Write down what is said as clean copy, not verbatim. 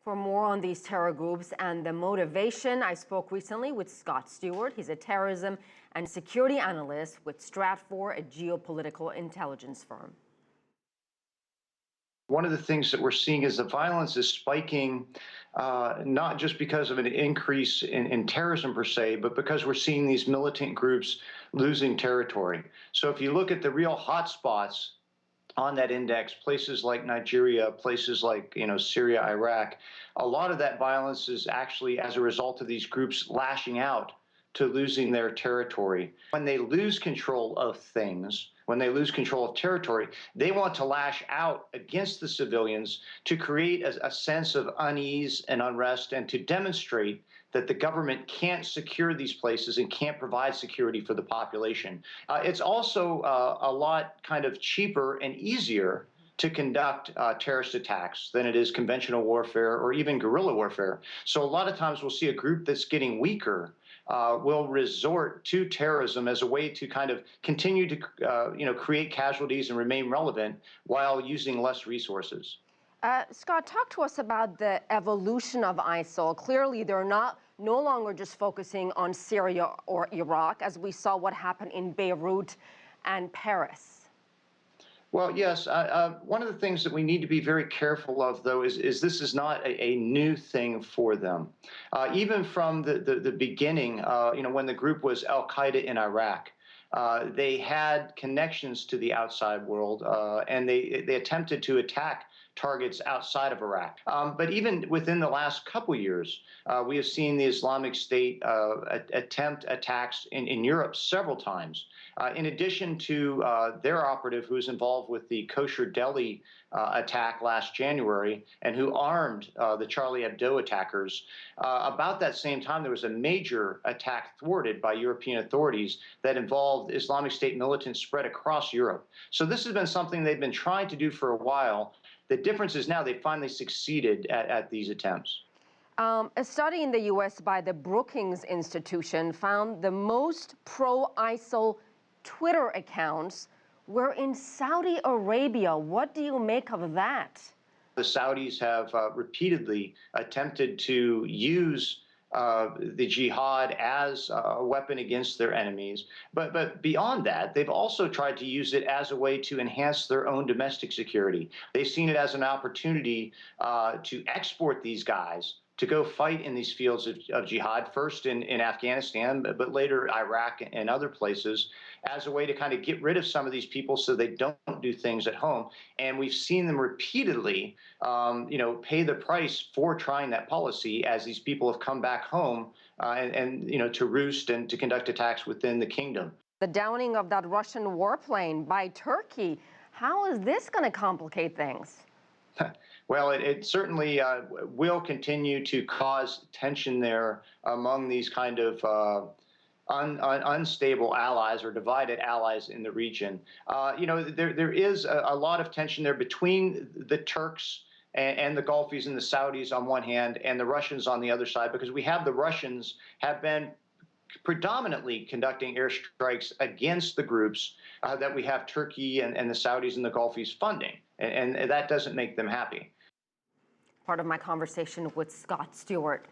For more on these terror groups and the motivation, I spoke recently with Scott Stewart. He's a terrorism and security analyst with Stratfor, a geopolitical intelligence firm. One of the things that we're seeing is the violence is spiking, not just because of an increase in terrorism per se, but because we're seeing these militant groups losing territory. So if you look at the real hotspots on that index, places like Nigeria, places like Syria, Iraq, a lot of that violence is actually as a result of these groups lashing out to losing their territory. When they lose control of things, when they lose control of territory, they want to lash out against the civilians to create a sense of unease and unrest and to demonstrate that the government can't secure these places and can't provide security for the population. It's also a lot kind of cheaper and easier to conduct terrorist attacks than it is conventional warfare or even guerrilla warfare. So a lot of times we'll see a group that's getting weaker will resort to terrorism as a way to kind of continue to create casualties and remain relevant while using less resources. Scott, talk to us about the evolution of ISIL. Clearly, they're no longer just focusing on Syria or Iraq, as we saw what happened in Beirut and Paris. Well, yes. One of the things that we need to be very careful of, though, is this is not a new thing for them. Even from the beginning, when the group was Al-Qaeda in Iraq, they had connections to the outside world, and they attempted to attack targets outside of Iraq. But even within the last couple years, we have seen the Islamic State attempt attacks in Europe several times. In addition to their operative who was involved with the kosher deli attack last January and who armed the Charlie Hebdo attackers, about that same time there was a major attack thwarted by European authorities that involved Islamic State militants spread across Europe. So this has been something they've been trying to do for a while. The difference is now they finally succeeded at these attempts. A study in the U.S. by the Brookings Institution found the most pro-ISIL Twitter accounts were in Saudi Arabia. What do you make of that? The Saudis have repeatedly attempted to use the jihad as a weapon against their enemies. But beyond that, they've also tried to use it as a way to enhance their own domestic security. They've seen it as an opportunity to export these guys to go fight in these fields of jihad, first in Afghanistan, but later Iraq and other places, as a way to kind of get rid of some of these people so they don't do things at home. And we've seen them repeatedly, pay the price for trying that policy as these people have come back home and to roost and to conduct attacks within the kingdom. The downing of that Russian warplane by Turkey, how is this going to complicate things? Well, it certainly will continue to cause tension there among these kind of unstable allies or divided allies in the region. There is a lot of tension there between the Turks and the Gulfies and the Saudis on one hand and the Russians on the other side, because we have the Russians have been predominantly conducting airstrikes against the groups that we have Turkey and the Saudis and the Gulfies funding. And that doesn't make them happy. Part of my conversation with Scott Stewart.